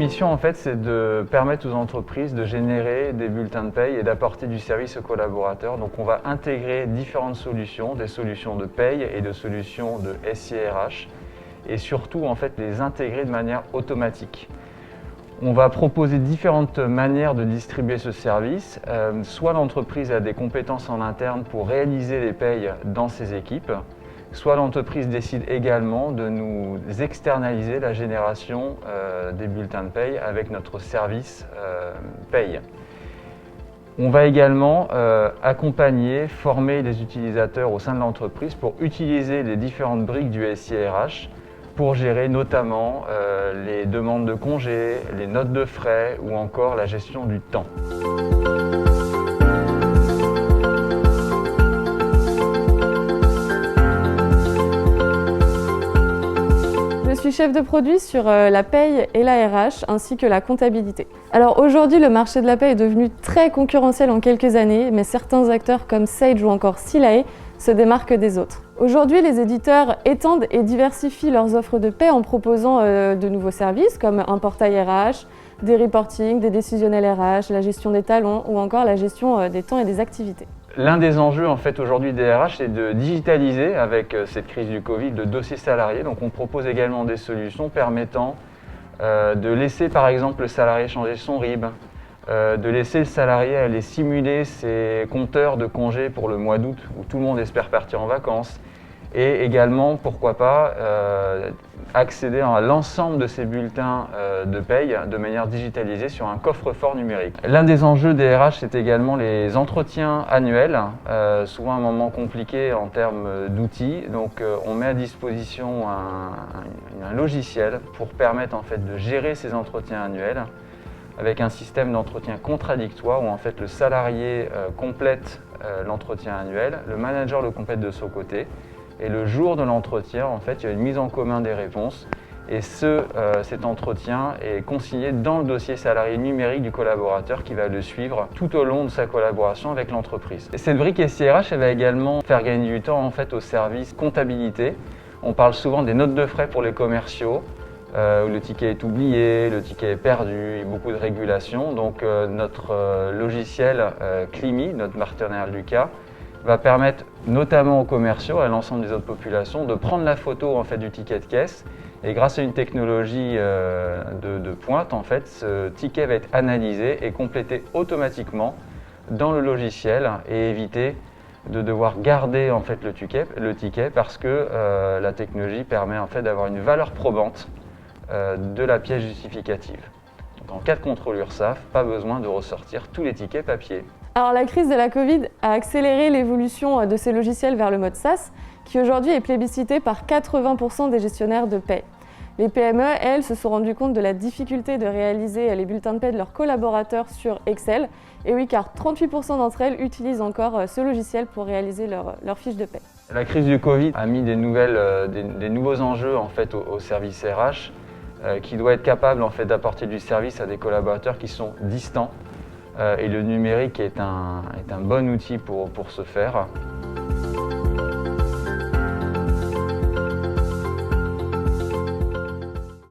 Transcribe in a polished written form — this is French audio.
mission, en fait, c'est de permettre aux entreprises de générer des bulletins de paye et d'apporter du service aux collaborateurs. Donc, on va intégrer différentes solutions, des solutions de paye et des solutions de SIRH, et surtout, en fait, les intégrer de manière automatique. On va proposer différentes manières de distribuer ce service. Soit l'entreprise a des compétences en interne pour réaliser les payes dans ses équipes, soit l'entreprise décide également de nous externaliser la génération des bulletins de paye avec notre service paye. On va également accompagner, former les utilisateurs au sein de l'entreprise pour utiliser les différentes briques du SIRH pour gérer notamment les demandes de congés, les notes de frais ou encore la gestion du temps. Je suis chef de produit sur la paye et la RH ainsi que la comptabilité. Alors aujourd'hui, le marché de la paye est devenu très concurrentiel en quelques années, mais certains acteurs comme Sage ou encore Silae se démarquent des autres. Aujourd'hui, les éditeurs étendent et diversifient leurs offres de paie en proposant de nouveaux services comme un portail RH, des reporting, des décisionnels RH, la gestion des talents ou encore la gestion des temps et des activités. L'un des enjeux en fait aujourd'hui des RH, c'est de digitaliser avec cette crise du Covid le dossier salarié. Donc on propose également des solutions permettant de laisser par exemple le salarié changer son RIB, de laisser le salarié aller simuler ses compteurs de congés pour le mois d'août où tout le monde espère partir en vacances, et également, pourquoi pas, accéder à l'ensemble de ces bulletins de paye de manière digitalisée sur un coffre-fort numérique. L'un des enjeux des RH, c'est également les entretiens annuels, souvent un moment compliqué en termes d'outils. Donc on met à disposition un logiciel pour permettre en fait de gérer ces entretiens annuels avec un système d'entretien contradictoire où en fait le salarié complète l'entretien annuel, le manager le complète de son côté, et le jour de l'entretien, en fait, il y a une mise en commun des réponses, et cet entretien est consigné dans le dossier salarié numérique du collaborateur qui va le suivre tout au long de sa collaboration avec l'entreprise. Cette brique SIRH, elle va également faire gagner du temps en fait, au service comptabilité. On parle souvent des notes de frais pour les commerciaux, où le ticket est oublié, le ticket est perdu, il y a beaucoup de régulation. Donc notre logiciel Climi, notre partenaire Lucas, va permettre notamment aux commerciaux, à l'ensemble des autres populations, de prendre la photo en fait, du ticket de caisse, et grâce à une technologie de pointe, en fait, ce ticket va être analysé et complété automatiquement dans le logiciel et éviter de devoir garder en fait, le ticket parce que la technologie permet en fait, d'avoir une valeur probante de la pièce justificative. Donc, en cas de contrôle URSSAF, pas besoin de ressortir tous les tickets papier. Alors la crise de la Covid a accéléré l'évolution de ces logiciels vers le mode SaaS, qui aujourd'hui est plébiscité par 80% des gestionnaires de paie. Les PME, elles, se sont rendues compte de la difficulté de réaliser les bulletins de paie de leurs collaborateurs sur Excel. Et oui, car 38% d'entre elles utilisent encore ce logiciel pour réaliser leur fiche de paie. La crise du Covid a mis des nouveaux enjeux en fait, au service RH, qui doit être capable en fait, d'apporter du service à des collaborateurs qui sont distants. Et le numérique est un bon outil pour ce faire.